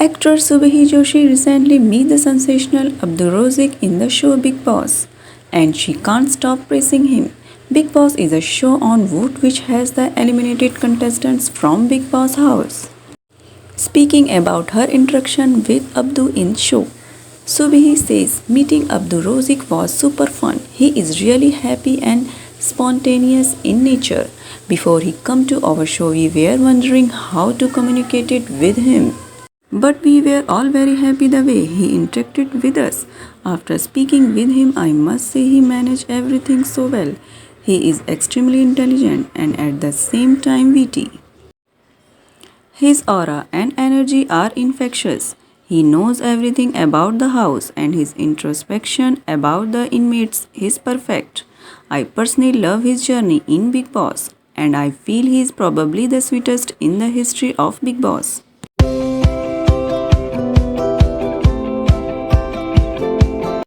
Actor Subuhii Joshii recently met the sensational Abdu Rozik in the show Bigg Boss, and she can't stop praising him. Bigg Boss is a show on Wood which has the eliminated contestants from Bigg Boss house. Speaking about her interaction with Abdu in show, Subihi says meeting Abdu Rozik was super fun. He is really happy and spontaneous in nature. Before he come to our show, we were wondering how to communicate it with him. But we were all very happy the way he interacted with us. After speaking with him, I must say he managed everything so well. He is extremely intelligent and at the same time witty. His aura and energy are infectious. He knows everything about the house and his introspection about the inmates is perfect. I personally love his journey in Bigg Boss and I feel he is probably the sweetest in the history of Bigg Boss.